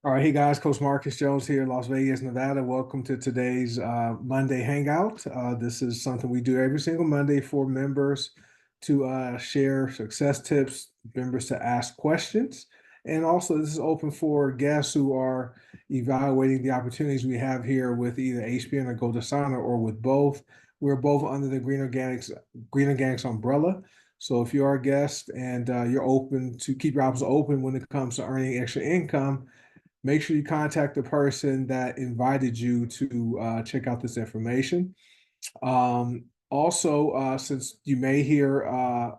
All right, hey guys, Coach Marcus Jones here, Las Vegas, Nevada. Welcome to today's Monday Hangout. This is something we do every single Monday for members to share success tips, members to ask questions. And also, this is open for guests who are evaluating the opportunities we have here with either HBN or Gold Asana or with both. We're both under the Green Organics umbrella. So if you are a guest and you're open to keep your options open when it comes to earning extra income, make sure you contact the person that invited you to check out this information. Also, since you may hear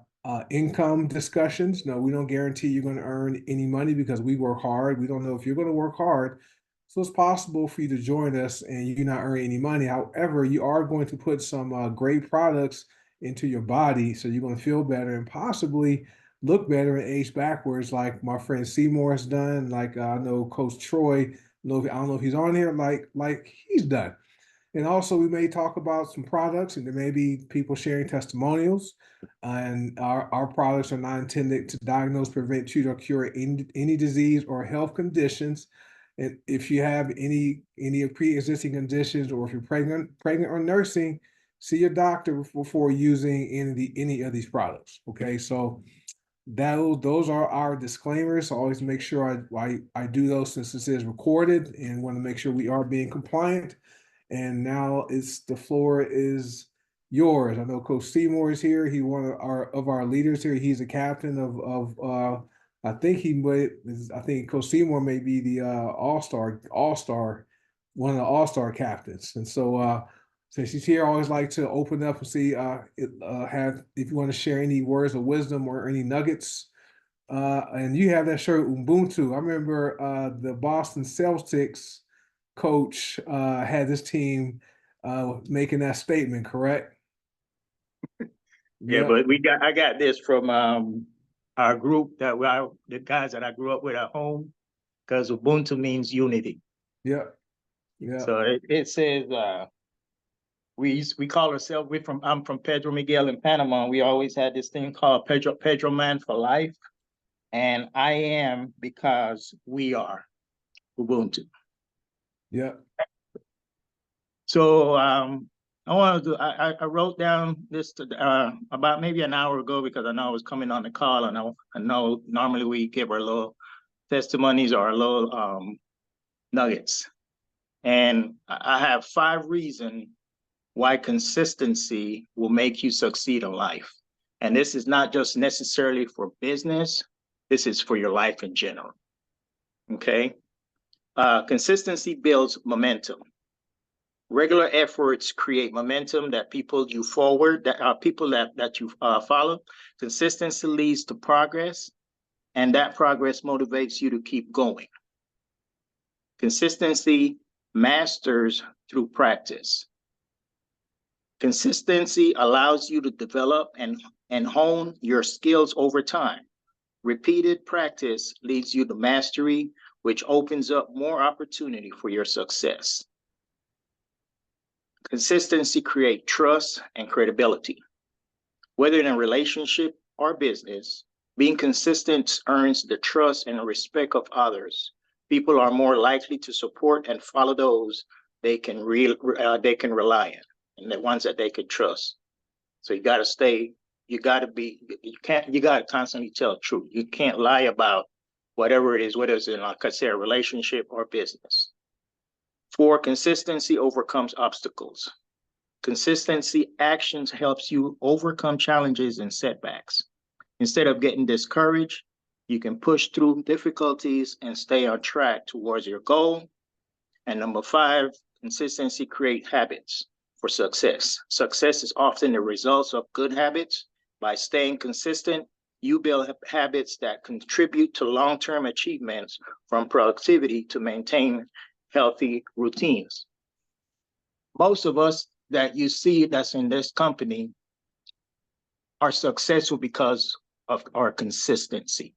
income discussions, no, we don't guarantee you're going to earn any money because we work hard. We don't know if you're going to work hard. So it's possible for you to join us and you not earn any money. However, you are going to put some great products into your body. So you're going to feel better and possibly look better and age backwards, like my friend Seymour has done. Like I know Coach Troy. I don't know if he's on here. Like he's done. And also, we may talk about some products, and there may be people sharing testimonials. And our products are not intended to diagnose, prevent, treat, or cure any disease or health conditions. And if you have any pre-existing conditions, or if you're pregnant or nursing, see your doctor before using any of these products. Okay, so those are our disclaimers. So always make sure I do those since this is recorded and want to make sure we are being compliant. And now the floor is yours. I know Coach Seymour is here. He's one of our leaders here. He's a captain of I think Coach Seymour may be the all-star one of the all-star captains. And so since he's here, I always like to open up and see have if you want to share any words of wisdom or any nuggets. And you have that shirt Ubuntu. I remember the Boston Celtics coach had this team making that statement, correct? Yeah, Yeah, but I got this from our group the guys that I grew up with at home, because Ubuntu means unity. yeah, yeah. So it says we call ourselves I'm from Pedro Miguel in Panama. And we always had this thing called Pedro Man for Life, and I am because we are Ubuntu. Yeah. So I wrote down this about maybe an hour ago because I know I was coming on the call. And I know normally we give our little testimonies or our little nuggets. And I have 5 reasons why consistency will make you succeed in life. And this is not just necessarily for business. This is for your life in general. Okay. Consistency builds momentum. Regular efforts create momentum that people you forward, that are people that you follow. Consistency leads to progress, and that progress motivates you to keep going. Consistency masters through practice. Consistency allows you to develop and hone your skills over time. Repeated practice leads you to mastery, which opens up more opportunity for your success. Consistency creates trust and credibility. Whether in a relationship or business, being consistent earns the trust and respect of others. People are more likely to support and follow those they can rely on, and the ones that they can trust. So you got to constantly tell the truth. You can't lie about whatever it is, whether it's in, like I said, a relationship or business. 4, consistency overcomes obstacles. Consistency actions helps you overcome challenges and setbacks. Instead of getting discouraged, you can push through difficulties and stay on track towards your goal. And number 5, consistency creates habits for success. Success is often the result of good habits. By staying consistent, you build habits that contribute to long-term achievements, from productivity to maintain healthy routines. Most of us that you see that's in this company are successful because of our consistency.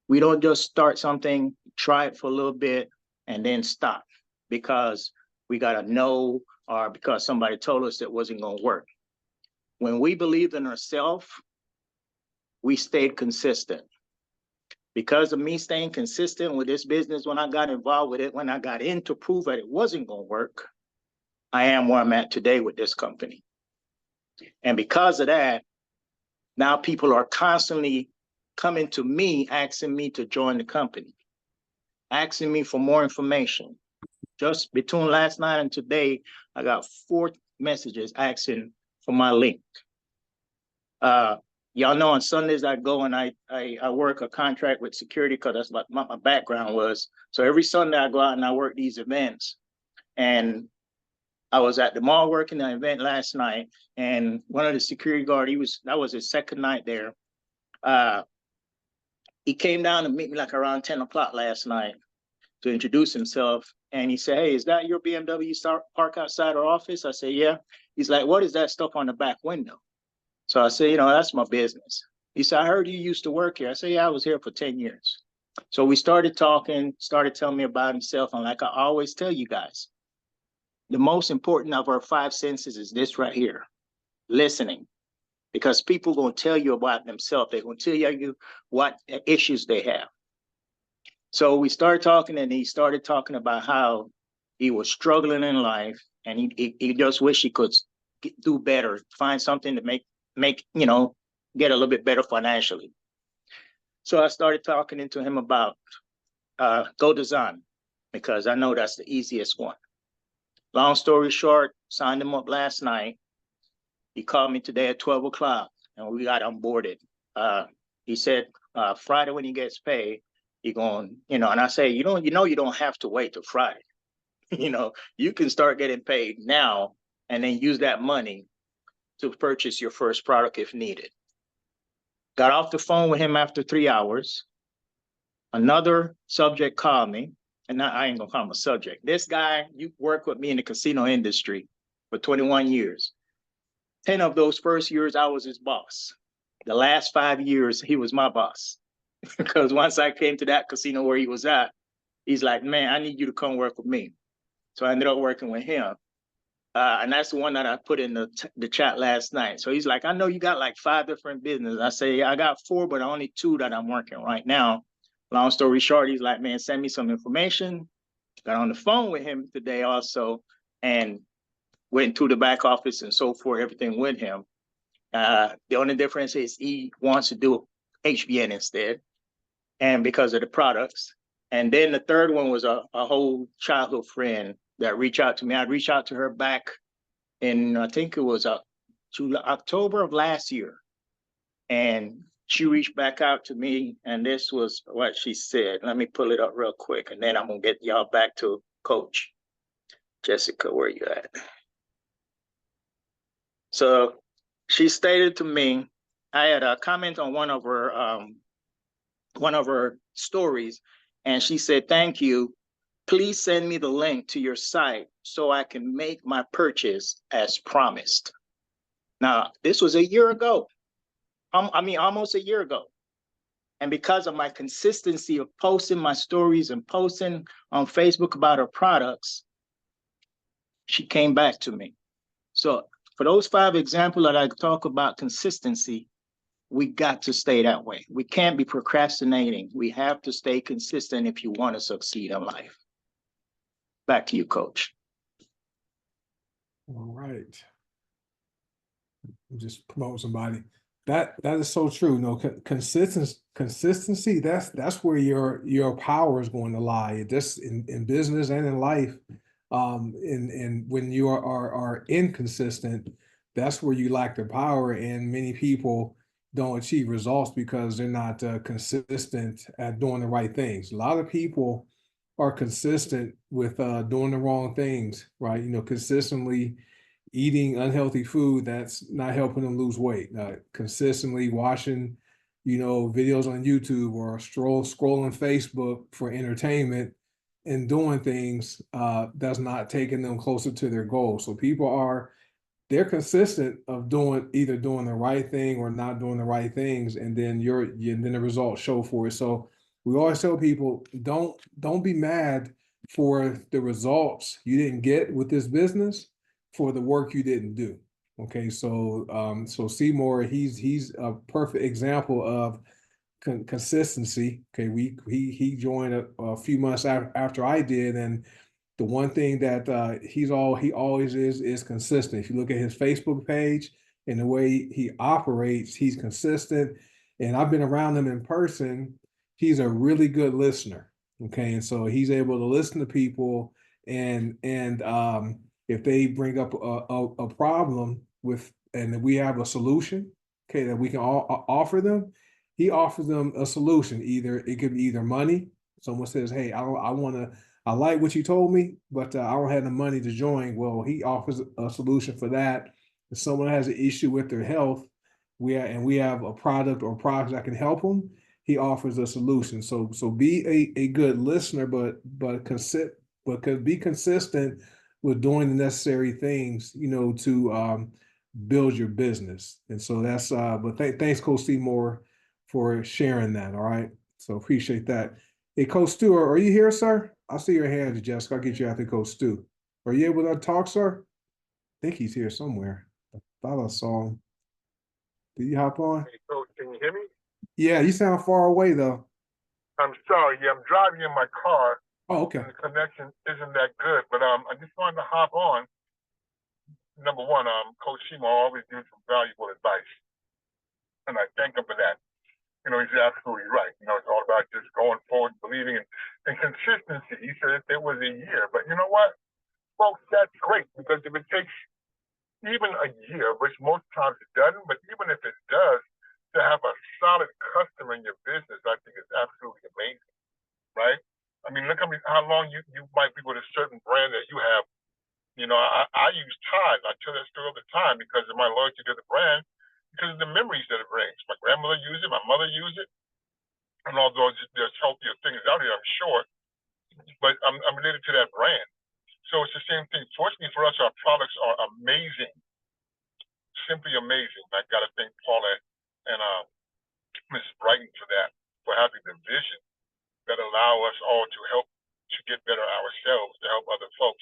We don't just start something, try it for a little bit, and then stop because we got to know or because somebody told us it wasn't going to work. When we believed in ourselves, we stayed consistent. Because of me staying consistent with this business when I got involved with it, when I got in to prove that it wasn't going to work, I am where I'm at today with this company. And because of that, now people are constantly coming to me, asking me to join the company, asking me for more information. Just between last night and today, I got 4 messages asking for my link. Y'all know on Sundays I go and I work a contract with security because that's what my background was. So every Sunday I go out and I work these events. And I was at the mall working the event last night, and one of the security guard, that was his second night there. He came down to meet me like around 10 o'clock last night to introduce himself. And he said, "Hey, is that your BMW park outside our office?" I said, "Yeah." He's like, "What is that stuff on the back window?" So I said, "That's my business." He said, "I heard you used to work here." I said, "Yeah, I was here for 10 years. So we started talking, started telling me about himself. And like I always tell you guys, the most important of our 5 senses is this right here, listening. Because people are going to tell you about themselves. They're going to tell you what issues they have. So we started talking, and he started talking about how he was struggling in life, and he just wished he could do better, find something to make get a little bit better financially. So I started talking to him about Go Design, because I know that's the easiest one. Long story short, signed him up last night. He called me today at 12 o'clock, and we got onboarded. He said Friday when he gets paid, he going, and I say, you don't have to wait till Friday. You can start getting paid now and then use that money to purchase your first product if needed. Got off the phone with him after 3 hours. Another subject called me, and I ain't gonna call him a subject. This guy, you worked with me in the casino industry for 21 years. 10 of those first years, I was his boss. The last 5 years, he was my boss. Because once I came to that casino where he was at, he's like, "Man, I need you to come work with me." So I ended up working with him. And that's the one that I put in the chat last night. So he's like, "I know you got like 5 different businesses." I say, "Yeah, I got 4, but only 2 that I'm working right now." Long story short, he's like, "Man, send me some information." Got on the phone with him today also, and went to the back office and so forth, everything with him. The only difference is he wants to do HBN instead, and because of the products. And then the third one was a whole childhood friend that reached out to me. I reached out to her back in, I think it was October of last year. And she reached back out to me, and this was what she said. Let me pull it up real quick, and then I'm going to get y'all back to Coach. Jessica, where you at? So she stated to me, I had a comment on one of her stories, and she said, "Thank you. Please send me the link to your site so I can make my purchase as promised." Now, this was a year ago. Almost a year ago. And because of my consistency of posting my stories and posting on Facebook about her products, she came back to me. So for those 5 examples that I talk about consistency, we got to stay that way. We can't be procrastinating. We have to stay consistent if you want to succeed in life. Back to you, Coach. All right. Just promote somebody. That is so true. No, consistency. That's where your power is going to lie. Just in business and in life. And when you are inconsistent, that's where you lack the power. And many people don't achieve results because they're not consistent at doing the right things. A lot of people are consistent with doing the wrong things, right? Consistently eating unhealthy food that's not helping them lose weight, consistently watching, videos on YouTube or scrolling Facebook for entertainment and doing things that's not taking them closer to their goal. So they're consistent of either doing the right thing or not doing the right things, and then then the results show for it. So we always tell people, don't be mad for the results you didn't get with this business for the work you didn't do. Okay, so Seymour, he's a perfect example of consistency. Okay, he joined a few months after I did, and the one thing that he always is consistent. If you look at his Facebook page and the way he operates, he's consistent. And I've been around him in person. He's a really good listener. Okay, and so he's able to listen to people, and if they bring up a problem with, and we have a solution, okay, that we can all offer them, he offers them a solution. Either it could be either money. Someone says, "Hey, I want to, I like what you told me, but I don't have the money to join." Well, he offers a solution for that. If someone has an issue with their health, we have a product or products that can help them, he offers a solution. So be a good listener, but be consistent with doing the necessary things, to build your business. And so that's but thanks, Coach Seymour, for sharing that. All right. So appreciate that. Hey, Coach Stu, are you here, sir? I see your hand, Jessica. I'll get you after Coach Stu. Are you able to talk, sir? I think he's here somewhere. I thought I saw him. Did you hop on? Hey, Coach, can you hear me? Yeah, you sound far away though. I'm sorry. Yeah, I'm driving in my car, Oh, and okay. the connection isn't that good. But I just wanted to hop on. Number one, Coach Seymour always gives some valuable advice, and I thank him for that. He's absolutely right. It's all about just going forward, believing in consistency. He said it was a year, but you know what, folks, that's great because if it takes even a year, which most times it doesn't, but even if it does, to have a solid customer in your business, I think is absolutely amazing, right? I mean, look how long you might be with a certain brand that you have. I use Tide. I tell that story all the time because of my loyalty to the brand, because of the memories that it brings. My grandmother used it, my mother used it, and although there's healthier things out here, I'm sure, but I'm related to that brand. So it's the same thing. Fortunately for us, our products are amazing, simply amazing. I got to thank Paula and Ms. Brighton for that, for having the vision that allow us all to help to get better ourselves, to help other folks,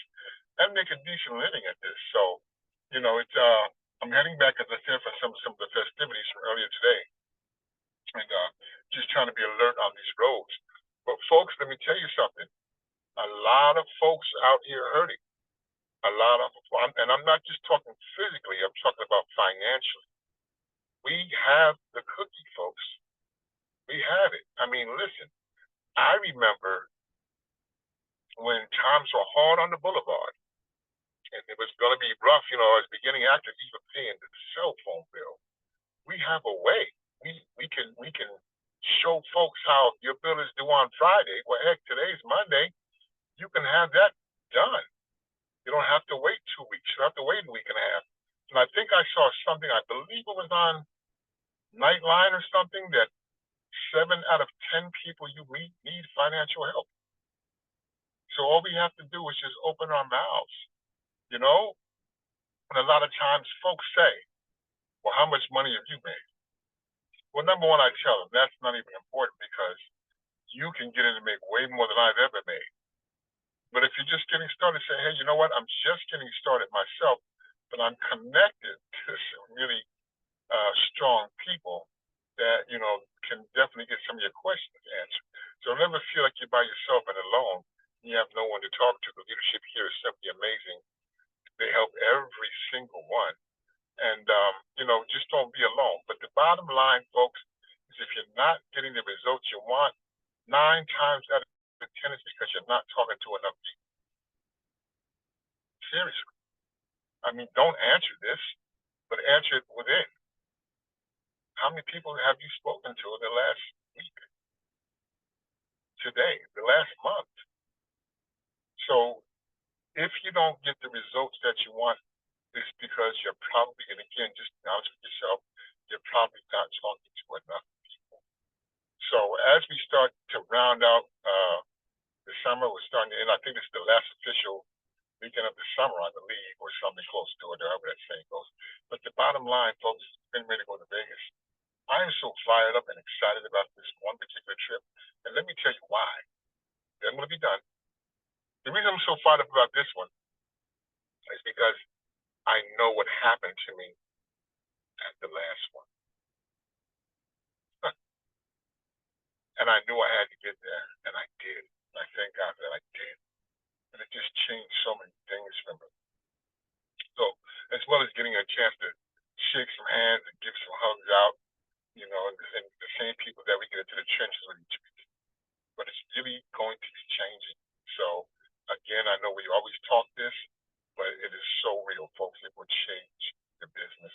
and make a decent living at this. So, it's I'm heading back, as I said, for some of the festivities from earlier today, and just trying to be alert on these roads. But folks, let me tell you something. A lot of folks out here hurting. A lot of, and I'm not just talking physically. I'm talking about financially. We have the cookie, folks. We have it. I mean, listen. I remember when times were hard on the boulevard, and it was going to be rough, as beginning after even paying the cell phone bill. We have a way. We can show folks how your bill is due on Friday. Well, heck, today's Monday. You can have that done. You don't have to wait 2 weeks. You don't have to wait a week and a half. And I think I saw something. I believe it was on Nightline or something that 7 out of 10 people you meet need financial help. So all we have to do is just open our mouths, you know? And a lot of times folks say, well, how much money have you made? Well, number one, I tell them that's not even important because you can get in and make way more than I've ever made. But if you're just getting started, say, hey, you know what? I'm just getting started myself, but I'm connected to some really strong people that, can definitely get some of your questions answered. So never feel like you're by yourself and alone. You have no one to talk to. The leadership here is simply amazing. They help every single one. And, just don't be alone. But the bottom line, folks, is if you're not getting the results you want, 9 times out of 10 is because you're not talking to enough people. Seriously. I mean, don't answer this, but answer it within. How many people have you spoken to in the last week, today, the last month? So if you don't get the results that you want, it's because you're probably, and again, just be honest with yourself, you're probably not talking to enough people. So as we start to round out the summer, we're starting to, and I think it's the last official weekend of the summer, I believe, or something close to it, however that saying goes. But the bottom line, folks, is getting ready to go to Vegas. I am so fired up and excited about this one particular trip. And let me tell you why. Then I'm going to be done. The reason I'm so fired up about this one is because I know what happened to me at the last one. And I knew I had to get there, and I did. And I thank God that I did. And it just changed so many things for me. So, as well as getting a chance to shake some hands and give some hugs out, and the same people that we get into the trenches with each other. But it's really going to be changing. So, again, I know we always talk this, but it is so real, folks. It will change the business.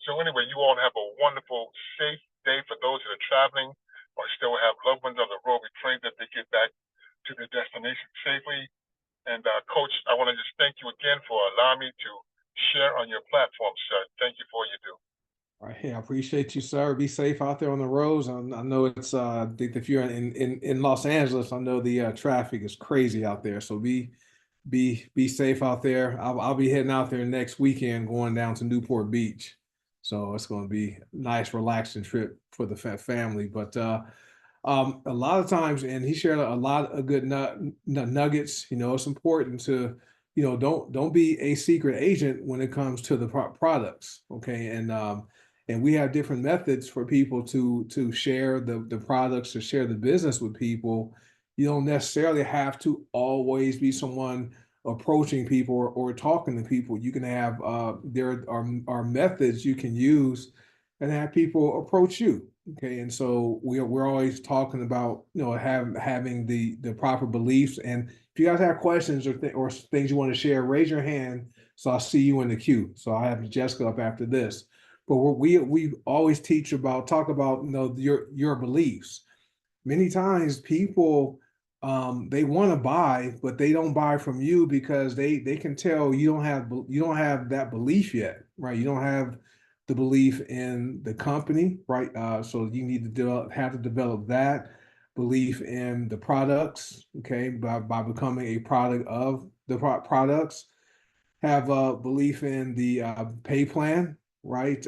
So, anyway, you all have a wonderful, safe day for those that are traveling or still have loved ones on the road. We pray that they get back to their destination safely. And, Coach, I want to just thank you again for allowing me to share on your platform, sir. Thank you for what you do. All right. Hey, I appreciate you, sir. Be safe out there on the roads. I know it's I think if you're in Los Angeles, I know the traffic is crazy out there. So be safe out there. I'll be heading out there next weekend, going down to Newport Beach. So it's going to be a nice, relaxing trip for the family. But a lot of times, and he shared a lot of good nuggets. It's important to, don't be a secret agent when it comes to the products. Okay, and we have different methods for people to share the products, to share the business with people. You don't necessarily have to always be someone approaching people or talking to people. You can have there are methods you can use and have people approach you. Okay, and so we're always talking about having the proper beliefs. And if you guys have questions or things you want to share, raise your hand so I'll see you in the queue. So I have Jessica up after this. But we always talk about your beliefs. Many times people they want to buy, but they don't buy from you because they can tell you don't have that belief yet, right? You don't have the belief in the company, right? So you need to have to develop that belief in the products, okay, by becoming a product of the products. Have a belief in the pay plan, right?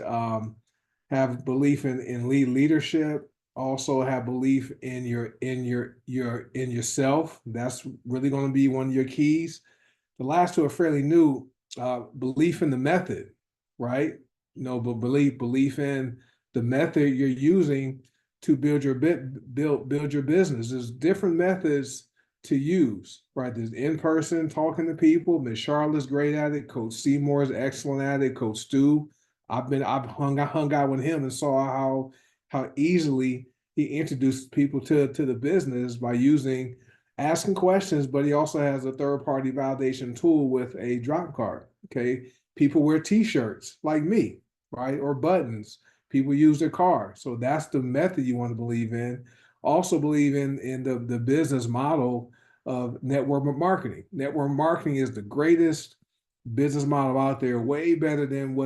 Have belief in leadership. Also have belief in in yourself. That's really going to be one of your keys. The last two are fairly new. Belief in the method, right? But belief in the method you're using to build your build your business. There's different methods to use, right? There's in person talking to people. Miss Charlotte's great at it. Coach Seymour is excellent at it. Coach Stu, I've hung out with him and saw how easily he introduced people to the business by asking questions, but he also has a third-party validation tool with a drop card. Okay. People wear t-shirts like me, right? Or buttons. People use their car. So that's the method you want to believe in. Also believe in the business model of network marketing. Network marketing is the greatest business model out there, way better than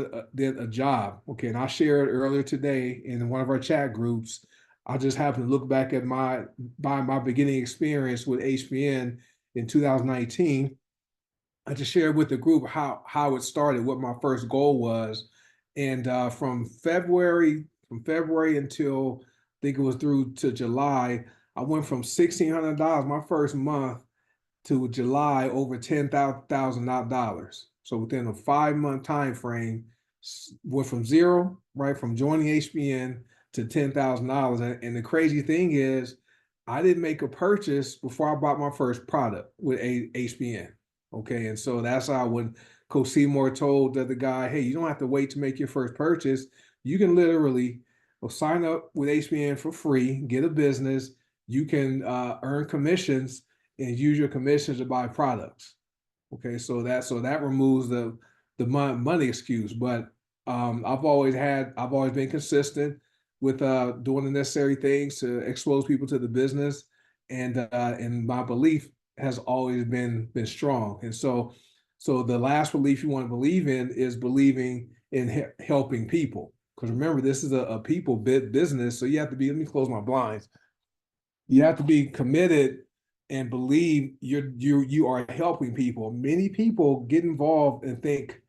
a job. Okay. And I shared earlier today in one of our chat groups. I just happened to look back at my beginning experience with HBN in 2019. I just shared with the group how it started, what my first goal was, and from February until I think it was through to July, I went from $1,600 my first month to July over $10,000. So within a 5-month time frame, went from zero, right, from joining HBN to $10,000. And the crazy thing is, I didn't make a purchase before I bought my first product with HBN. Okay, and so that's how when Coach Seymour told the guy, "Hey, you don't have to wait to make your first purchase. You can literally sign up with HBN for free, get a business. You can earn commissions and use your commissions to buy products." Okay, so that removes the money excuse. But I've always been consistent with doing the necessary things to expose people to the business, and my belief has always been strong. And so the last belief you want to believe in is believing in helping people. Because remember, this is a people business, so you have to be. Let me close my blinds. You have to be committed and believe you are helping people. Many people get involved and think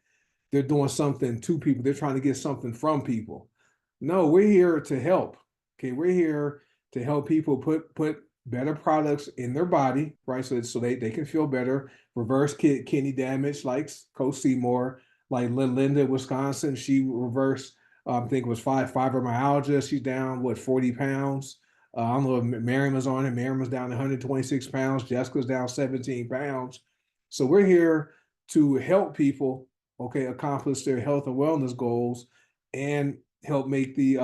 they're doing something to people. They're trying to get something from people. No, we're here to help. Okay, we're here to help people put better products in their body, right? So they can feel better. Reverse kidney damage, like Coach Seymour, like Linda, Wisconsin. She reversed, I think it was fibromyalgia. She's down 40 pounds. I don't know if Miriam was on it. Miriam was down 126 pounds. Jessica's down 17 pounds. So we're here to help people, okay, accomplish their health and wellness goals and help make the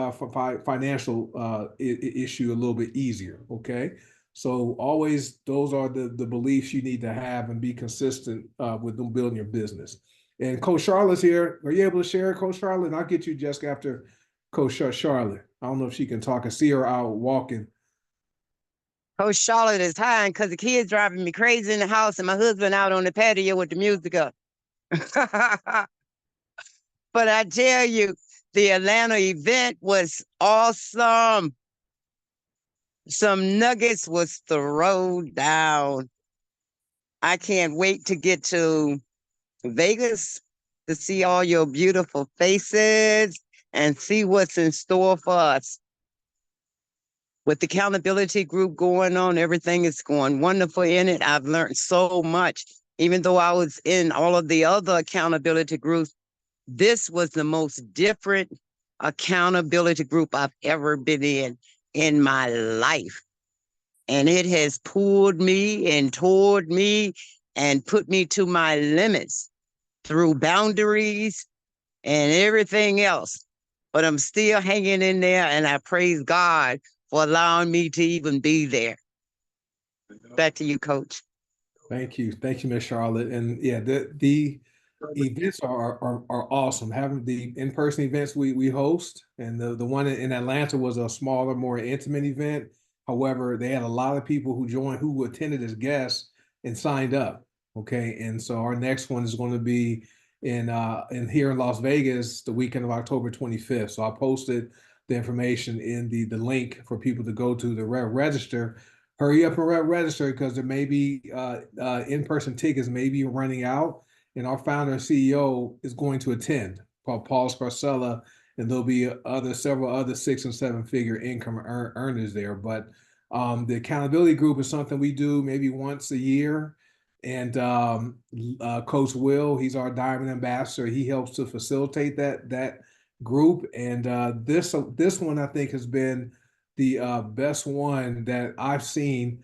financial issue a little bit easier, okay? So always those are the beliefs you need to have and be consistent with them building your business. And Coach Charlotte's here. Are you able to share, Coach Charlotte? And I'll get you just after Coach Charlotte. I don't know if she can talk. I see her out walking. Coach Charlotte is hiding because the kids driving me crazy in the house and my husband out on the patio with the music up. But I tell you, the Atlanta event was awesome. Some nuggets was thrown down. I can't wait to get to Vegas to see all your beautiful faces and see what's in store for us. With the accountability group going on, everything is going wonderful in it. I've learned so much. Even though I was in all of the other accountability groups, this was the most different accountability group I've ever been in my life. And it has pulled me and toward me and put me to my limits through boundaries and everything else. But I'm still hanging in there, and I praise God for allowing me to even be there. Back to you, Coach. Thank you, Miss Charlotte. And yeah, the events are awesome. Having the in-person events we host, and the one in Atlanta was a smaller, more intimate event. However, they had a lot of people who joined, who attended as guests and signed up. Okay, and so our next one is going to be in here in Las Vegas the weekend of October 25th. So I posted the information in the link for people to go to the register. Hurry up and register because there may be in-person tickets may be running out, and our founder and CEO is going to attend, Paul Scarcella, and there'll be several other 6 and 7 figure income earners there. But the accountability group is something we do maybe once a year. And Coach Will, he's our diamond ambassador. He helps to facilitate that group. And this one I think has been the best one that I've seen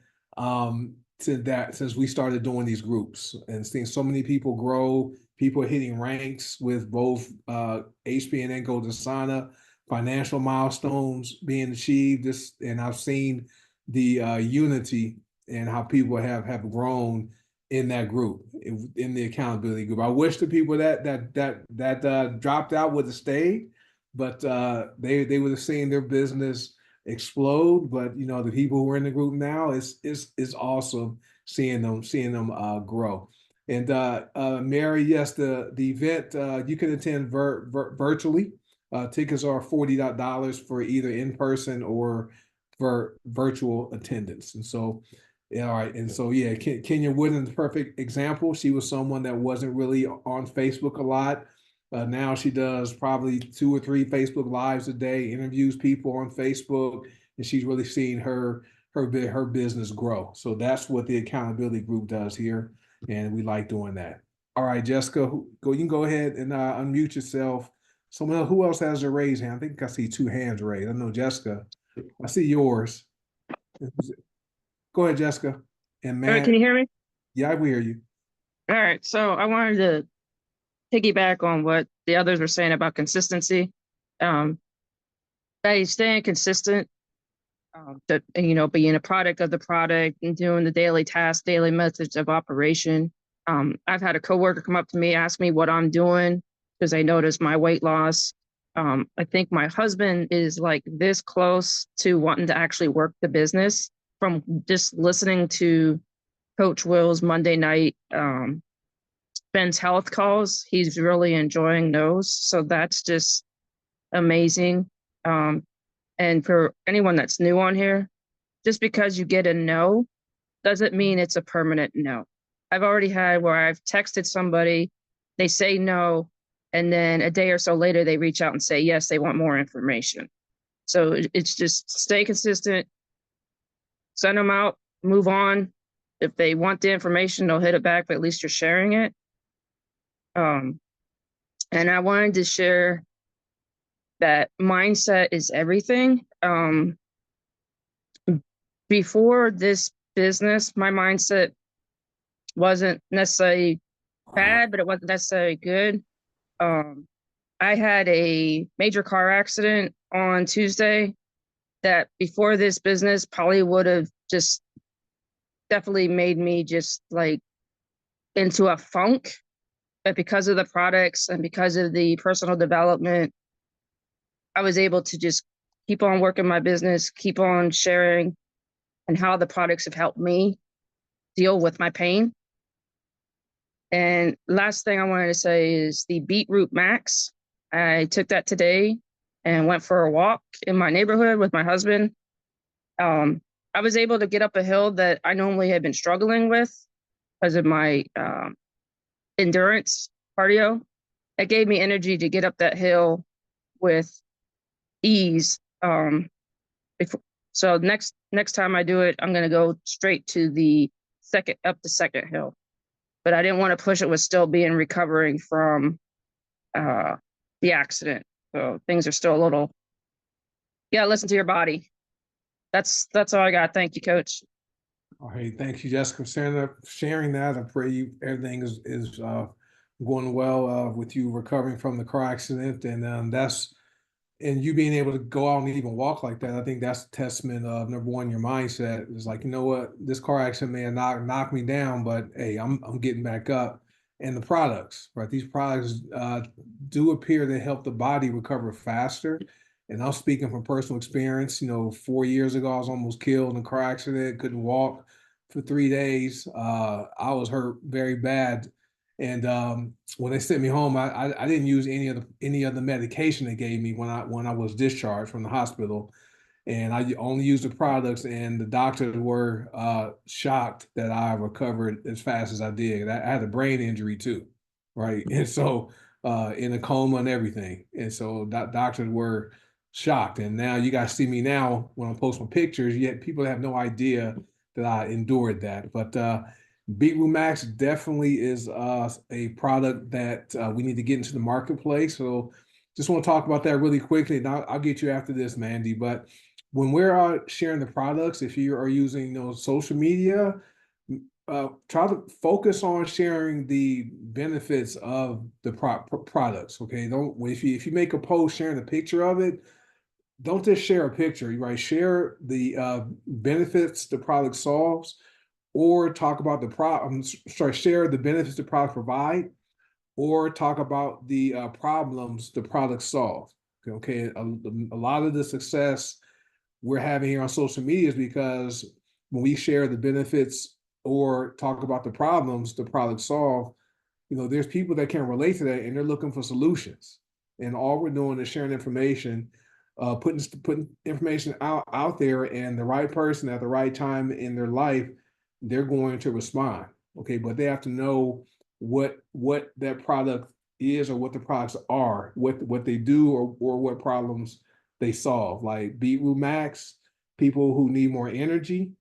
since we started doing these groups and seeing so many people grow. People hitting ranks with both HPN and Gold Asana, financial milestones being achieved. And I've seen the unity and how people have grown in that group, in the accountability group. I wish the people that dropped out would have stayed, but they would have seen their business explode. But the people who are in the group now, is awesome seeing them grow. And Mary, yes, the event you can attend virtually. Tickets are $40 for either in person or for virtual attendance. And so, yeah, all right. And so, yeah, Kenya Wooden's the perfect example. She was someone that wasn't really on Facebook a lot. Now she does probably 2 or 3 Facebook lives a day, interviews people on Facebook, and she's really seeing her business grow. So that's what the accountability group does here, and we like doing that. All right, Jessica, you can go ahead and unmute yourself. Someone else, who else has a raised hand? I think I see 2 hands raised. I know Jessica. I see yours. Go ahead, Jessica. And All right, can you hear me? Yeah, we hear you. All right, so I wanted to piggyback on what the others were saying about consistency. By staying consistent, that being a product of the product and doing the daily tasks, daily methods of operation. I've had a coworker come up to me, ask me what I'm doing because they noticed my weight loss. I think my husband is like this close to wanting to actually work the business from just listening to Coach Will's Monday night Ben's health calls. He's really enjoying those. So that's just amazing. And for anyone that's new on here, just because you get a no doesn't mean it's a permanent no. I've already had where I've texted somebody, they say no, and then a day or so later they reach out and say yes, they want more information. So it's just stay consistent, send them out, move on. If they want the information, they'll hit it back, but at least you're sharing it. And I wanted to share that mindset is everything. before this business, my mindset wasn't necessarily bad, but it wasn't necessarily good. I had a major car accident on Tuesday that before this business probably would have just definitely made me just like into a funk. But because of the products and because of the personal development, I was able to just keep on working my business, keep on sharing and how the products have helped me deal with my pain. And last thing I wanted to say is the Beetroot Max. I took that today and went for a walk in my neighborhood with my husband. I was able to get up a hill that I normally had been struggling with because of my endurance cardio. It gave me energy to get up that hill with ease. So next time I do it, I'm gonna go straight to the second hill. But I didn't want to push it with still being recovering from the accident. So things are still a little. Yeah, listen to your body. That's all I got. Thank you, Coach. All right, thank you, Jessica, for sharing that. I pray everything is going well with you recovering from the car accident, and and you being able to go out and even walk like that. I think that's a testament of, number one, your mindset. It's like, you know what, this car accident may have knocked me down, but hey, I'm getting back up. And the products, right? These products do appear to help the body recover faster. And I'm speaking from personal experience. 4 years ago, I was almost killed in a car accident, couldn't walk for 3 days. I was hurt very bad. And when they sent me home, I didn't use any of the medication they gave me when I was discharged from the hospital, and I only used the products. And the doctors were shocked that I recovered as fast as I did. I had a brain injury too, right? And so in a coma and everything. And so doctors were shocked. And now you guys see me now when I'm posting pictures. Yet people have no idea that I endured that, but. Beetroot Max definitely is a product that we need to get into the marketplace. So just want to talk about that really quickly, and I'll get you after this, Mandy. But when we're sharing the products, if you are using social media, try to focus on sharing the benefits of the products. Okay, don't if you make a post sharing a picture of it, don't just share a picture, right? Share the benefits the product solves, or talk about the problem. Share the benefits the product provide, or talk about the problems the product solve. Okay, a lot of the success we're having here on social media is because when we share the benefits or talk about the problems the product solve, there's people that can relate to that and they're looking for solutions. And all we're doing is sharing information, putting information out there, and the right person at the right time in their life, they're going to respond. Okay, but they have to know what that product is, or what the products are, what they do, or what problems they solve. Like Beetroot Max, people who need more energy,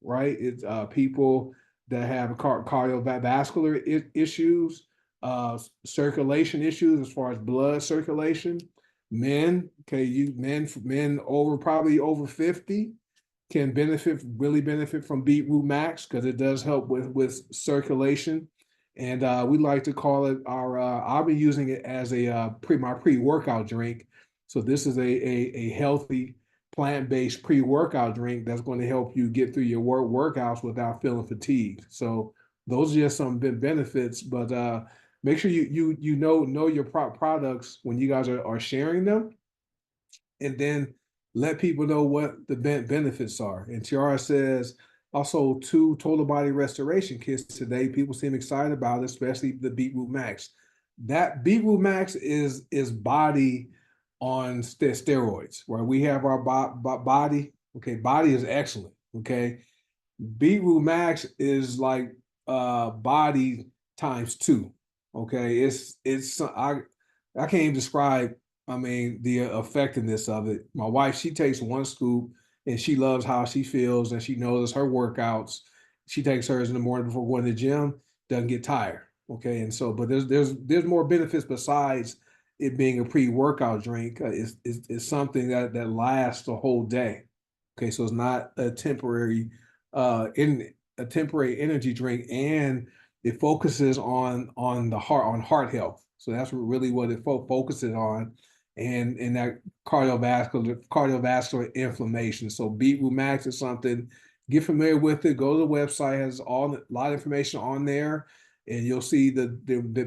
right? It's people that have cardiovascular issues, circulation issues as far as blood circulation. Men, okay, men probably over 50 can really benefit from Beetroot Max, because it does help with circulation. And we like to call it I'll be using it as my pre-workout drink. So this is a healthy plant-based pre-workout drink that's going to help you get through your workouts without feeling fatigued. So those are just some benefits, but make sure you know your products when you guys are sharing them, and then let people know what the benefits are. And Tiara says, also 2 total body restoration kits today. People seem excited about it, especially the Beetroot Max. That Beetroot Max is body on steroids, where we have our body. Okay, body is excellent. Okay, Beetroot Max is like body times 2. Okay, I can't even describe, the effectiveness of it. My wife, she takes 1 scoop and she loves how she feels, and she knows her workouts. She takes hers in the morning before going to the gym, doesn't get tired. Okay, and so, but there's more benefits besides it being a pre-workout drink. It's something that lasts the whole day. Okay, so it's not a temporary in a temporary energy drink, and it focuses on the heart health. So that's really what it focuses on, and that cardiovascular inflammation. So Beetroot Max is something. Get familiar with it. Go to the website, has a lot of information on there, and you'll see the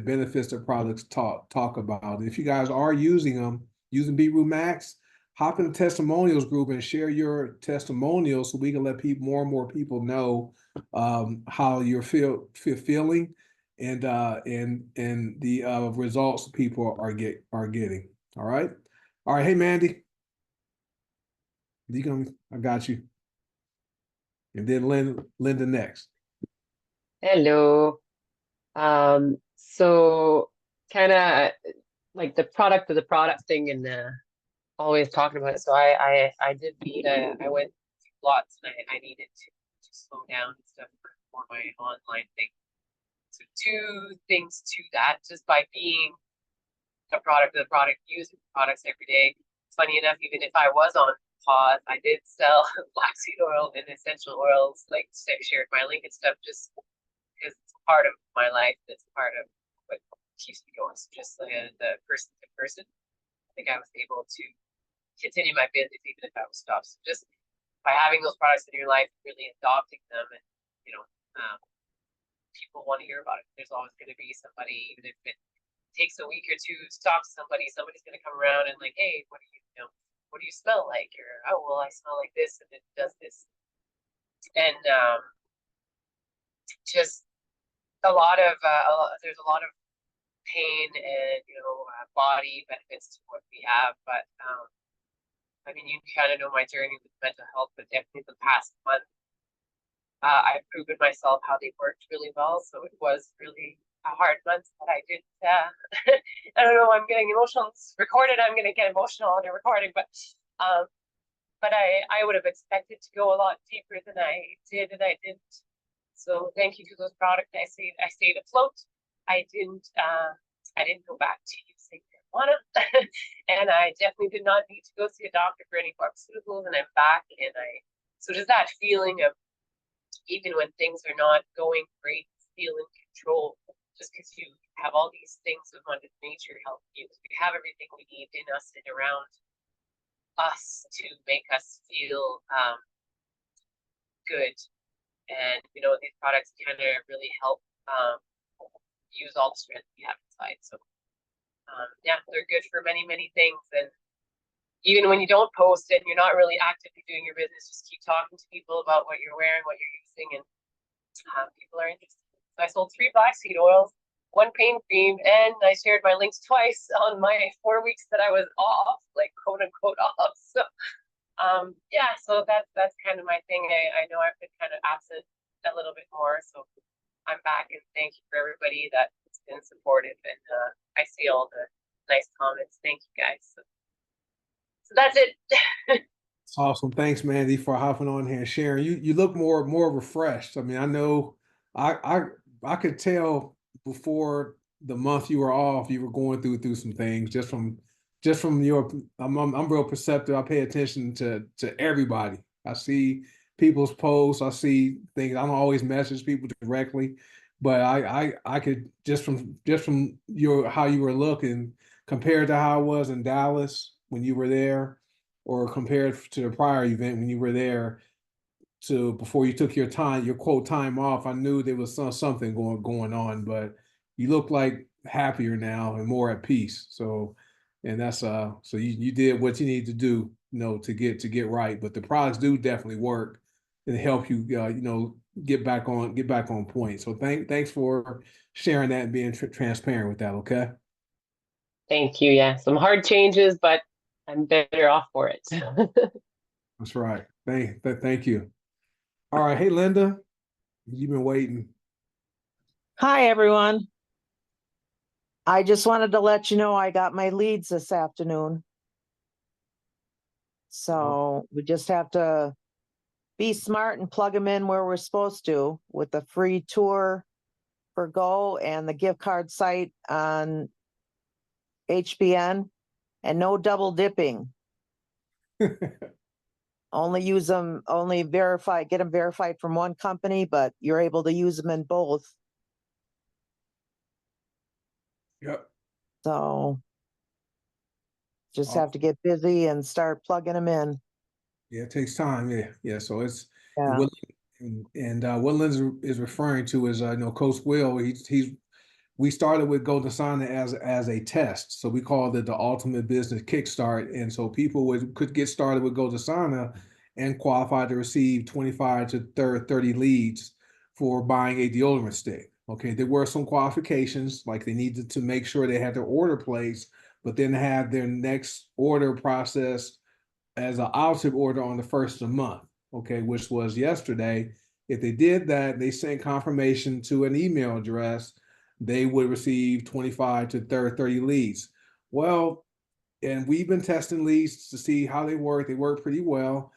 benefits the products talk about. If you guys are using them, using Beetroot Max, hop in the testimonials group and share your testimonials so we can let more and more people know how you're feeling, and the results people are getting. All right. All right. Hey, Mandy, I got you. And then Linda next. Hello. So kind of like the product of the product thing and always talking about it. So I did need I went through lots and I needed to slow down and stuff for my online thing. So two things to that, just by being a product of the product, using products every day. Funny enough, even if I was on pause, I did sell flaxseed oil and essential oils, like shared my link and stuff, just because it's part of my life. It's part of what keeps me going. So just the person to person, I think I was able to continue my business even if I was stopped. So just by having those products in your life, really adopting them, and people want to hear about it. There's always going to be somebody, even if it takes a week or two to talk to somebody, somebody's going to come around and like, hey, what do you smell like? Or, oh, well, I smell like this and it does this. And just there's a lot of pain and body benefits to what we have, but I mean, you kind of know my journey with mental health, but definitely the past month, I've proven myself how they worked really well. So it was really a hard month, but I did. I don't know. I'm getting emotional. It's recorded. I'm going to get emotional on the recording, but I would have expected to go a lot deeper than I did, and I didn't. So thank you to those products. I stayed afloat. I didn't go back to using marijuana, and I definitely did not need to go see a doctor for any pharmaceuticals. And I'm back, so just that feeling of, even when things are not going great, feel in control, just because you have all these things of Mother Nature helping you. We have everything we need in us and around us to make us feel good. And these products kind of really help use all the strength we have inside. So yeah, they're good for many, many things. And even when you don't post and you're not really actively doing your business, just keep talking to people about what you're wearing, what you're using, and people are interested. So I sold 3 flaxseed oils, 1 pain cream, and I shared my links twice on my 4 weeks that I was off, like quote unquote off. So yeah, so that's kind of my thing. I know I've been kind of absent a little bit more, so I'm back, and thank you for everybody that's been supportive, and I see all the nice comments. Thank you guys. So that's it. Awesome. Thanks, Mandy, for hopping on here and sharing. You look more refreshed. I mean, I know I could tell before the month you were off, you were going through some things just from your I'm real perceptive. I pay attention to everybody. I see people's posts, I see things. I don't always message people directly, but I could just from your how you were looking compared to how I was in Dallas when you were there, or compared to the prior event when you were there to before you took your quote time off. I knew there was something going on, but you look like happier now and more at peace. So, and that's so you did what you need to do, to get right. But the products do definitely work and help you, get back on point. So thanks for sharing that and being transparent with that. Okay. Thank you. Yeah, some hard changes, but I'm better off for it. That's right. Thank you. All right. Hey, Linda, you've been waiting. Hi, everyone. I just wanted to let you know I got my leads this afternoon. So we just have to be smart and plug them in where we're supposed to, with the free tour for Go and the gift card site on HBN, and no double dipping. only use them, only get them verified from one company, but you're able to use them in both. Yep. So just Awesome. have to get busy and start plugging them in. Yeah, it takes time. Yeah, yeah. So it's Yeah. what Lynn is referring to is Coach Will. We started with Golden Sana as a test, so we called it the Ultimate Business Kickstart, and so people could get started with Golden Sana and qualify to receive 25 to 30 leads for buying a deodorant stick. Okay, there were some qualifications, like they needed to make sure they had their order placed, but then have their next order processed as an outship order on the first of the month, okay, which was yesterday. If they did that, they sent confirmation to an email address, they would receive 25 to 30 leads. Well, and we've been testing leads to see how they work. They work pretty well.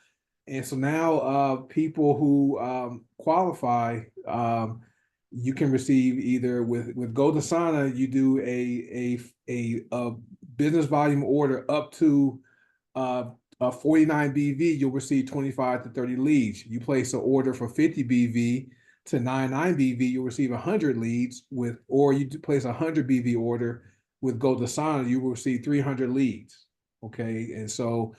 And so now people who qualify, you can receive either with Golden Sana, you do a business volume order up to 49 BV, you'll receive 25 to 30 leads. You place an order for 50 BV to 99 BV, you'll receive 100 leads or you place a 100 BV order with Golden Sana, you will receive 300 leads. Okay, and so,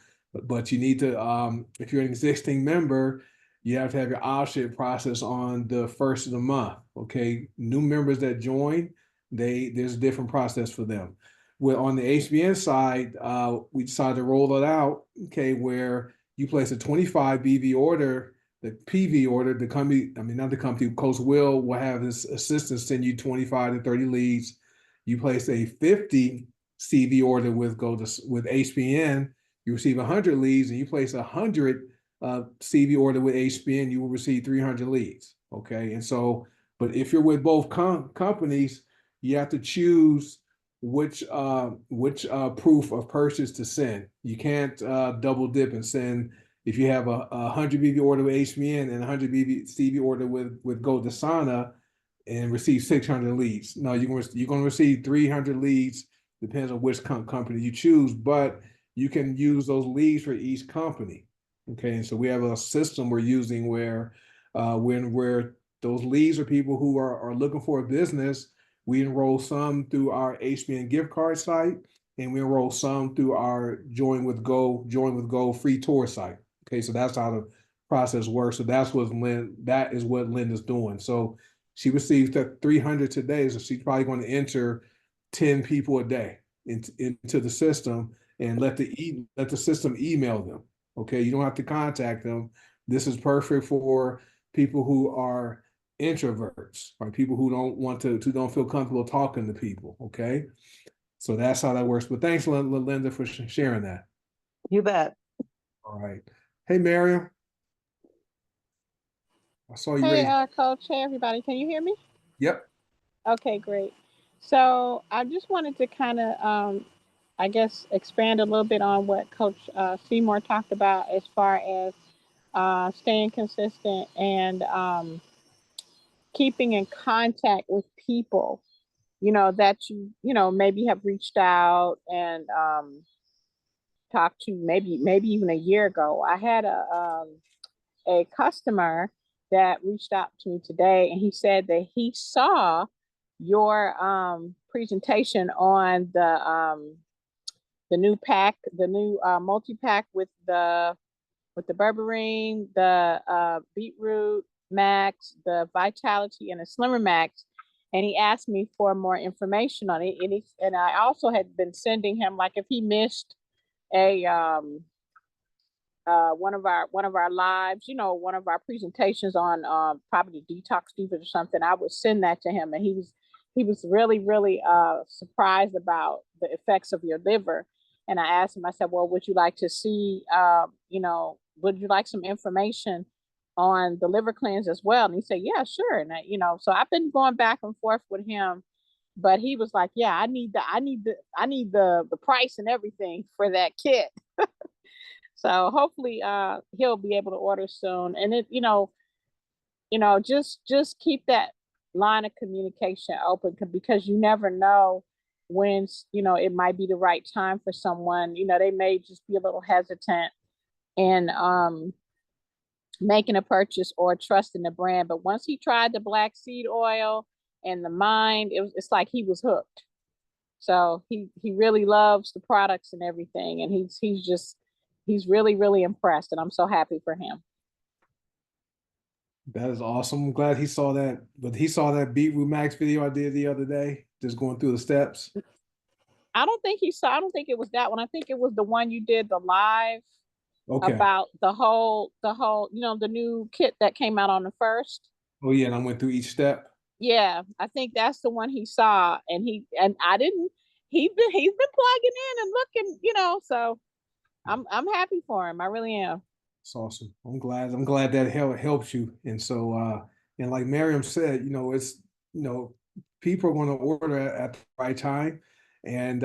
but you need to, if you're an existing member, you have to have your outship process on the first of the month. Okay, new members that join, there's a different process for them. Well, on the HBN side, we decided to roll it out, okay, where you place a 25 BV order, the PV order, the company, I mean, not the company, Coach Will have his assistant send you 25 to 30 leads. You place a 50 CV order with HBN, you receive 100 leads, and you place a 100 CV order with HBN, you will receive 300 leads, okay? And so, but if you're with both companies, you have to choose which proof of purchase to send. You can't double dip and send if you have a 100 BV order with HBN and a 100 BV CV order with Golden Sana and receive 600 leads. No, you're going to receive 300 leads. Depends on which company you choose, but you can use those leads for each company. Okay, and so we have a system we're using where where those leads are people who are looking for a business. We enroll some through our HBN gift card site, and we enroll some through our Join with Go free tour site. Okay, so that's how the process works. So that is what Lynn is doing. So she received 300 today, so she's probably going to enter 10 people a day into the system and let the system email them. Okay, you don't have to contact them. This is perfect for people who are introverts, right? People who don't feel comfortable talking to people. Okay, so that's how that works. But thanks, Linda, for sharing that. You bet. All right. Hey, Miriam. I saw you Hey, raise. Coach. Hey, everybody. Can you hear me? Yep. Okay, great. So I just wanted to kind of, I guess, expand a little bit on what Coach Seymour talked about as far as staying consistent and keeping in contact with people, that maybe have reached out and talked to maybe even a year ago. I had a customer that reached out to me today, and he said that he saw your presentation on the new pack, the new multi-pack with the berberine, the beetroot max, the vitality, and the slimmer max. And he asked me for more information on it. And I also had been sending him, like, if he missed a one of our lives, one of our presentations on probably detox divas or something, I would send that to him, and he was really, really surprised about the effects of your liver. And I asked him, I said, well, would you like to see, would you like some information on the liver cleanse as well? And he said, yeah, sure. And so I've been going back and forth with him, but he was like, yeah, I need the price and everything for that kit. So hopefully he'll be able to order soon. And it, just keep that line of communication open, because you never know when, it might be the right time for someone. They may just be a little hesitant in making a purchase or trusting the brand. But once he tried the black seed oil and the mind, it's like he was hooked. So he really loves the products and everything, and he's really really impressed, and I'm so happy for him. That is awesome. I'm glad he saw that, but he saw that Beetroot Max video I did the other day, just going through the steps. I don't think he saw. I don't think it was that one. I think it was the one you did the live Okay. about the whole the new kit that came out on the first. Oh yeah, and I went through each step. Yeah, I think that's the one he saw, and I didn't. He's been plugging in and looking, So I'm happy for him. I really am. It's awesome. I'm glad that helps you. And so and like Miriam said, it's people are going to order at the right time. And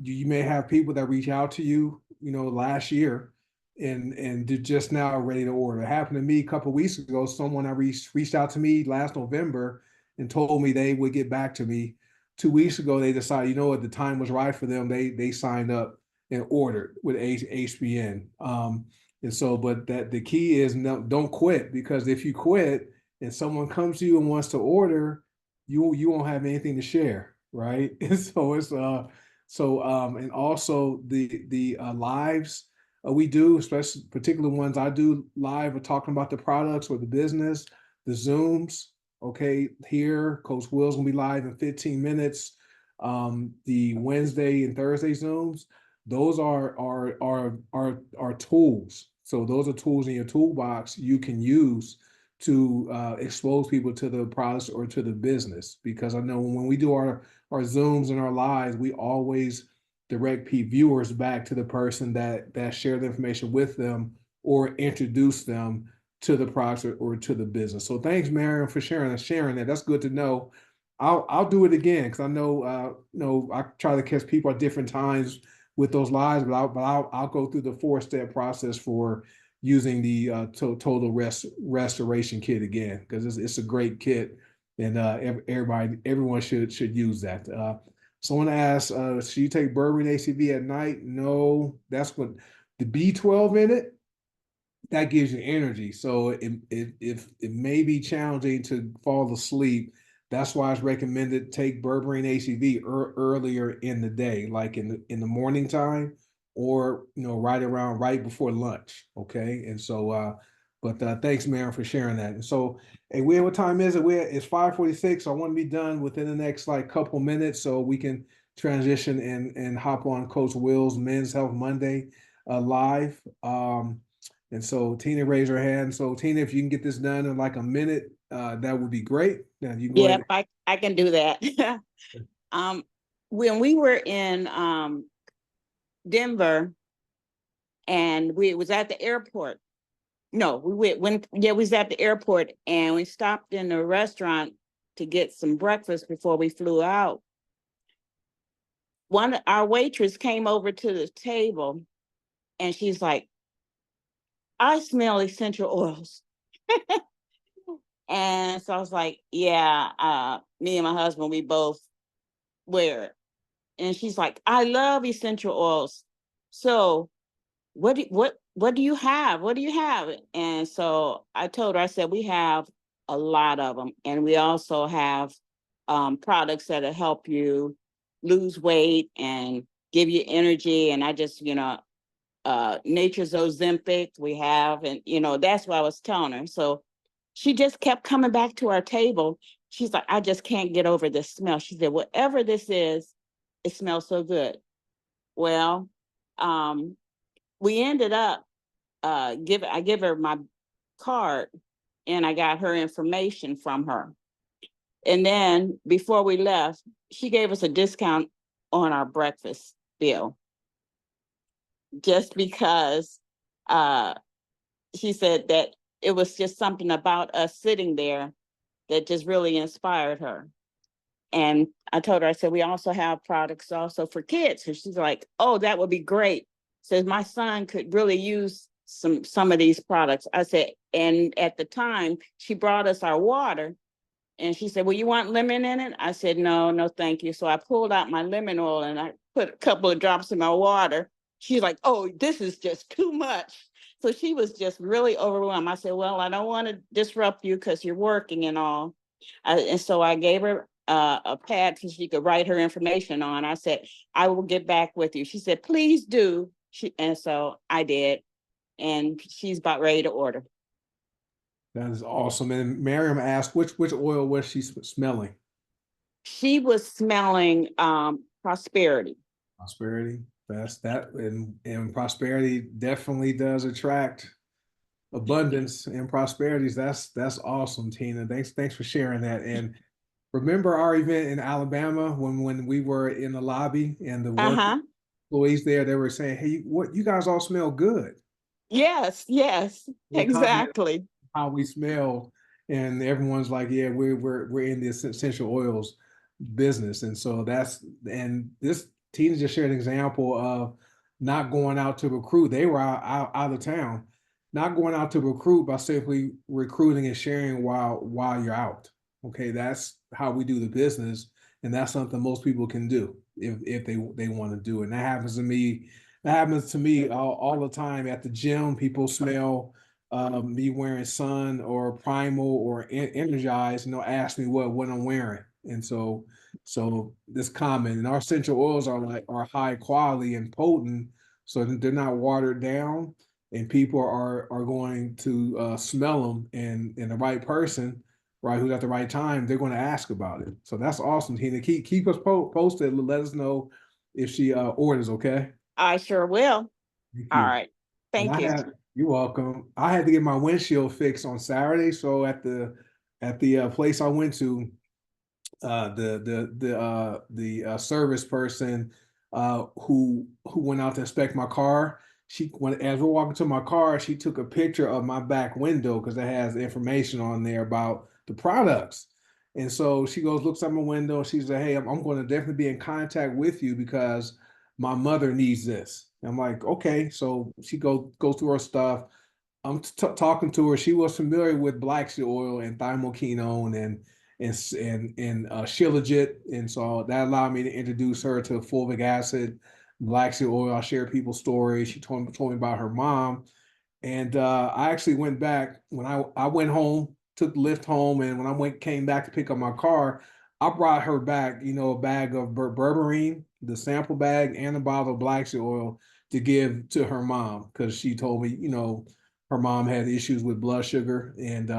you may have people that reach out to you, last year and they're just now ready to order. It happened to me a couple of weeks ago. Someone I reached out to me last November and told me they would get back to me. 2 weeks ago, they decided, what, the time was right for them. They signed up and ordered with HBN. And so, but that the key is no, don't quit, because if you quit and someone comes to you and wants to order, you won't have anything to share, right? And so it's and also the lives we do, especially particular ones I do live, are talking about the products or the business, the Zooms. Okay, here Coach Will's gonna be live in 15 minutes. The Wednesday and Thursday Zooms, those are tools. So those are tools in your toolbox you can use to expose people to the products or to the business. Because I know when we do our Zooms and our lives, we always direct viewers back to the person that shared the information with them or introduce them to the products or to the business. So thanks, Mariam, for sharing that. That's good to know. I'll do it again, because I know I try to catch people at different times with those lives, but I'll go through the 4-step process for using the total restoration kit again, because it's a great kit, and everyone should use that. Someone asked, should you take berberine ACV at night? No, that's what the B12 in it, that gives you energy. So if it may be challenging to fall asleep, that's why it's recommended take berberine ACV earlier in the day, like in the morning time, or right before lunch. Okay, and so but thanks, Maren, for sharing that. And so, hey, what time is it? It's 5:46. So I want to be done within the next couple minutes, so we can transition and hop on Coach Will's Men's Health Monday live. And so Tina raised her hand. So Tina, if you can get this done in a minute, that would be great. Now you can go ahead. I can do that. When we were in Denver, and we was at the airport. No, we was at the airport, and we stopped in a restaurant to get some breakfast before we flew out. Our waitress came over to the table, and she's like, I smell essential oils. And so I was like, yeah, me and my husband, we both wear it. And she's like, I love essential oils. So what do you have? What do you have? And so I told her, I said, we have a lot of them. And we also have products that'll help you lose weight and give you energy. And I just, Nature's Ozempic we have, and that's what I was telling her. So she just kept coming back to our table. She's like, I just can't get over this smell. She said, whatever this is, it smells so good. Well, we ended up I give her my card, and I got her information from her. And then before we left, she gave us a discount on our breakfast bill, just because she said that it was just something about us sitting there that just really inspired her. And I told her, I said, we also have products also for kids. And she's like, oh, that would be great. Says my son could really use some of these products. I said, and at the time she brought us our water, and she said, well, you want lemon in it? I said, no, thank you. So I pulled out my lemon oil and I put a couple of drops in my water. She's like, oh, this is just too much. So she was just really overwhelmed. I said, well, I don't want to disrupt you because you're working and all. And so I gave her a pad so she could write her information on. I said, I will get back with you. She said, please do. And so I did. And she's about ready to order. That is awesome. And Miriam asked, which oil was she smelling? She was smelling prosperity. Prosperity. That's that, and prosperity definitely does attract abundance and prosperities. That's awesome, Tina. Thanks for sharing that. And remember our event in Alabama when we were in the lobby and the work Uh-huh. employees there, they were saying, "Hey, what you guys all smell good." Yes, yes, They comment exactly. how we smell, and everyone's like, "Yeah, we're in the essential oils business," and so and this Tina just shared an example of not going out to recruit. They were out of town, not going out to recruit by simply recruiting and sharing while you're out. Okay, that's how we do the business, and that's something most people can do if they want to do it. And that happens to me. That happens to me all the time at the gym. People smell me wearing Sun or Primal or Energized, and they'll ask me what I'm wearing. And so this common. And our essential oils are high quality and potent, so they're not watered down, and people are going to smell them, and the right person, right, who's at the right time, they're going to ask about it. So that's awesome, Tina. Keep us posted. Let us know if she orders. Okay. I sure will. Thank All you. right. And Thank you. you're welcome. I had to get my windshield fixed on Saturday. So at the place I went to, the service person who went out to inspect my car, as we're walking to my car, she took a picture of my back window because it has information on there about the products. And so she looks at my window, and she said, "Hey, I'm going to definitely be in contact with you because my mother needs this." I'm like, "Okay." So she goes through her stuff. I'm talking to her. She was familiar with black seed oil and thymoquinone and Shilajit, and so that allowed me to introduce her to fulvic acid, black seed oil. I shared people's stories. She told me about her mom, and I actually went back when I went home, took the lift home, and when I came back to pick up my car, I brought her back, a bag of berberine, the sample bag, and a bottle of black seed oil to give to her mom because she told me, her mom had issues with blood sugar and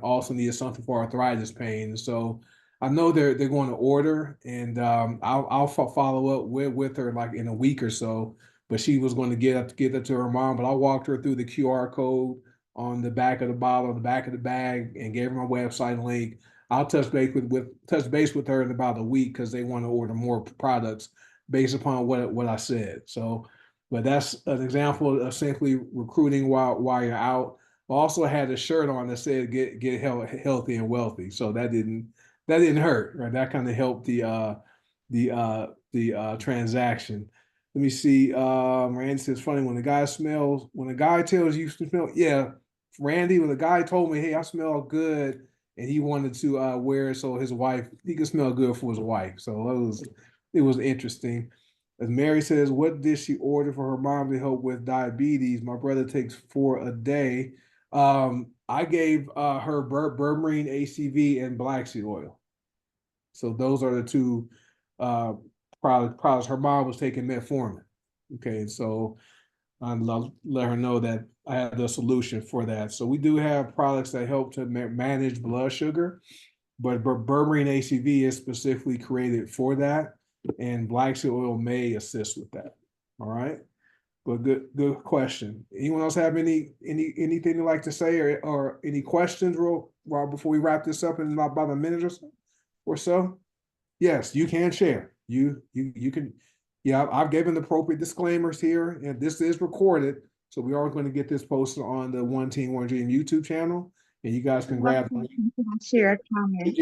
also needed something for arthritis pain. So I know they're going to order, and I'll follow up with her like in a week or so. But she was going to get that to her mom. But I walked her through the QR code on the back of the bottle, on the back of the bag, and gave her my website link. I'll touch base with her in about a week because they want to order more products based upon what I said. So, but that's an example of simply recruiting while you're out. I also had a shirt on that said get healthy and wealthy. So that didn't hurt, right? That kind of helped the transaction. Let me see. Randy says funny when a guy tells you to smell. Yeah, Randy, when the guy told me, "Hey, I smell good," and he wanted to wear it so he could smell good for his wife. So it was interesting. As Mary says, what did she order for her mom to help with diabetes? My brother takes 4 a day. I gave her berberine, ACV, and black seed oil. So those are the two uh, products. Her mom was taking metformin. Okay, and so I let her know that I have the solution for that. So we do have products that help to manage blood sugar, but berberine ACV is specifically created for that, and black seed oil may assist with that. All right, but good question. Anyone else have anything to like to say or any questions, Rob, before we wrap this up in about a minute or so? Yes, you can share. You can. Yeah, I've given the appropriate disclaimers here, and this is recorded, so we are going to get this posted on the One Team One Dream YouTube channel, and you guys can grab. Can I share a comment?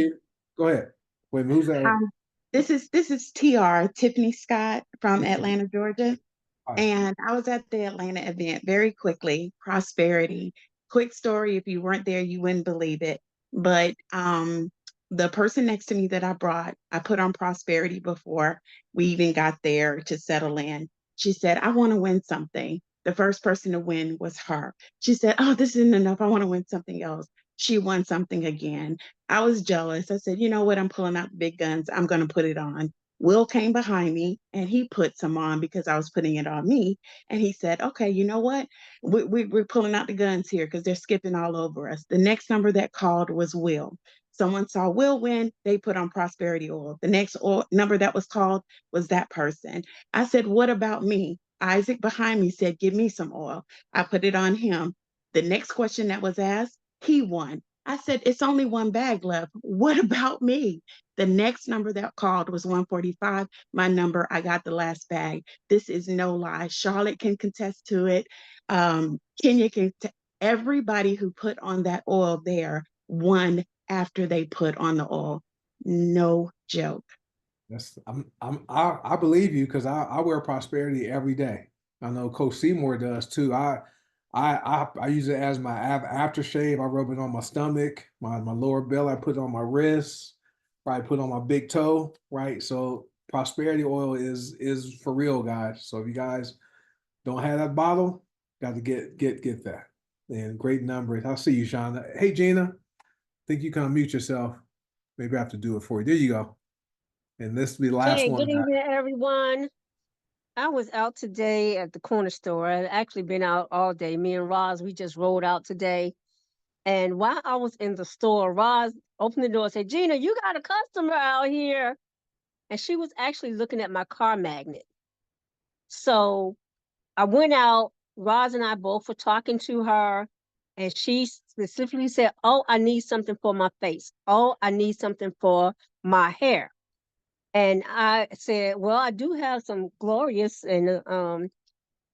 Go ahead. Wait, who's that? This is TR Tiffany Scott from Atlanta, Georgia. Hi. And I was at the Atlanta event very quickly, prosperity. Quick story, if you weren't there, you wouldn't believe it. But the person next to me that I put on prosperity before we even got there to settle in. She said, "I want to win something." The first person to win was her. She said, "Oh, this isn't enough. I want to win something else." She won something again. I was jealous. I said, "You know what? I'm pulling out the big guns. I'm going to put it on." Will came behind me and he put some on because I was putting it on me. And he said, "Okay, you know what? We're pulling out the guns here because they're skipping all over us." The next number that called was Will. Someone saw Will win, they put on prosperity oil. The next number that was called was that person. I said, "What about me?" Isaac behind me said, "Give me some oil." I put it on him. The next question that was asked, he won. I said, "It's only one bag left. What about me?" The next number that called was 145. My number, I got the last bag. This is no lie. Charlotte can contest to it. Kenya can. Everybody who put on that oil there won after they put on the oil. No joke. I believe you because I wear prosperity every day. I know Coach Seymour does too. I use it as my aftershave. I rub it on my stomach, my lower belly. I put it on my wrists, right? Put it on my big toe, right? So prosperity oil is for real, guys. So if you guys don't have that bottle, got to get that. And great numbers. I'll see you, Sean. Hey, Gina, think you can unmute yourself. Maybe I have to do it for you. There you go. And this will be the last Hey, one. good evening, everyone. I was out today at the corner store. I've actually been out all day. Me and Roz, we just rolled out today. And while I was in the store, Roz opened the door and said, "Gina, you got a customer out here." And she was actually looking at my car magnet. So I went out. Roz and I both were talking to her. And she specifically said, "Oh, I need something for my face. Oh, I need something for my hair." And I said, "Well, I do have some Glorious and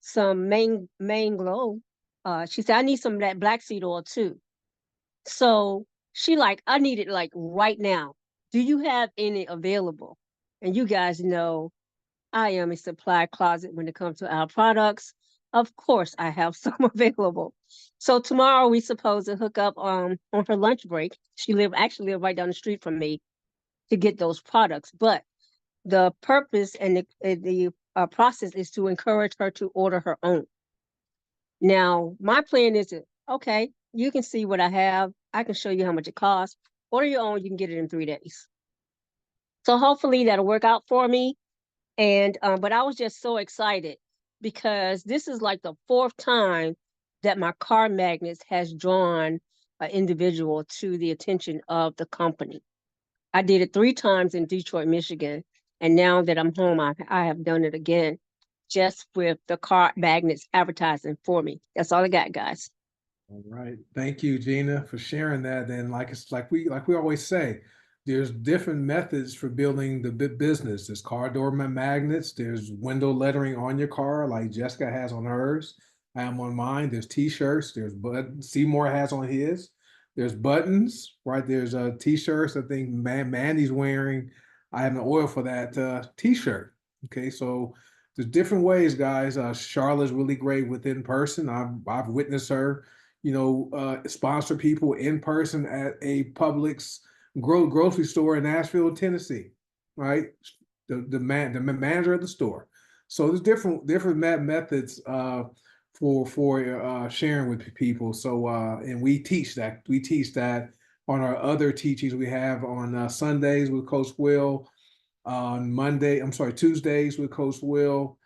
some main glow." She said, "I need some of that black seed oil too." So she like, "I need it like right now. Do you have any available?" And you guys know I am a supply closet when it comes to our products. Of course, I have some available. So tomorrow we supposed to hook up on her lunch break. She actually live right down the street from me to get those products, but the purpose and the process is to encourage her to order her own. Now, my plan is to, okay, you can see what I have. I can show you how much it costs. Order your own, you can get it in 3 days. So hopefully that'll work out for me. And but I was just so excited because this is like the fourth time that my car magnets has drawn an individual to the attention of the company. I did it 3 times in Detroit, Michigan. And now that I'm home, I have done it again just with the car magnets advertising for me. That's all I got, guys. All right. Thank you, Gina, for sharing that. And like we always say, there's different methods for building the business. There's car door magnets, there's window lettering on your car, like Jessica has on hers. I am on mine. There's t-shirts, there's Seymour has on his. There's buttons, right? There's t-shirts. I think Mandy's wearing. I have an oil for that t-shirt. Okay, so there's different ways, guys. Charlotte's really great with in person. I've witnessed her, sponsor people in person at a Publix grocery store in Nashville, Tennessee, right? The manager of the store. So there's different methods for sharing with people. So and we teach that. We teach that on our other teachings we have on Sundays with Coach Will, on Tuesdays with Coach Will,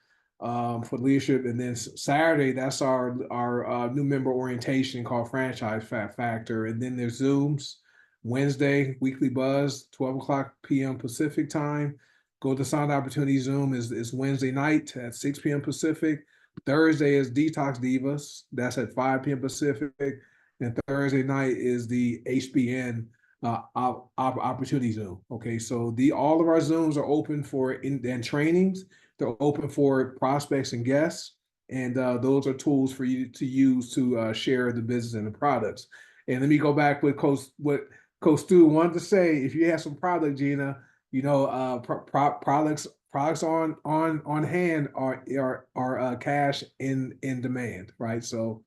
for leadership, and then Saturday that's our new member orientation called Franchise Factor, and then there's Zooms. Wednesday weekly buzz 12 o'clock p.m. Pacific time. Go to Sound Opportunity Zoom is Wednesday night at 6 p.m. Pacific. Thursday is Detox Divas. That's at 5 p.m. Pacific. And Thursday night is the HBN Opportunity Zoom. Okay, so all of our Zooms are open for and trainings. They're open for prospects and guests, and those are tools for you to use to share the business and the products. And let me go back with what Coach Stu wanted to say. If you have some product, Gina, products on hand are cash in demand, right? So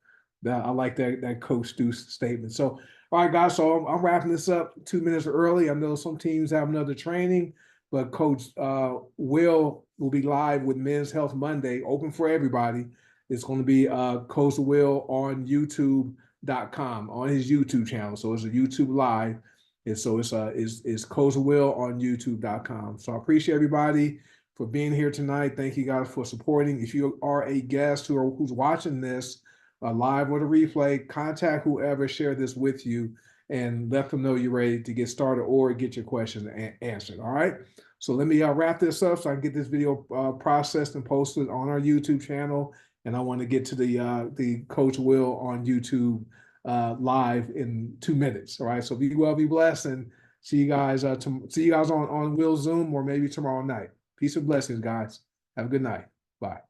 I like that Coach Stu statement. So all right, guys. So I'm wrapping this up 2 minutes early. I know some teams have another training, but Coach Will be live with Men's Health Monday, open for everybody It's going to be Coach Will on YouTube.com on his YouTube channel. So it's a YouTube live. And so it's Coach Will on YouTube.com. So I appreciate everybody for being here tonight. Thank you guys for supporting. If you are a guest who's watching this live or the replay, contact whoever shared this with you and let them know you're ready to get started or get your questions answered. All right. So let me wrap this up so I can get this video processed and posted on our YouTube channel. And I want to get to the Coach Will on YouTube live in 2 minutes. All right. So be well, be blessed, and see you guys on Will Zoom or maybe tomorrow night. Peace and blessings, guys. Have a good night. Bye.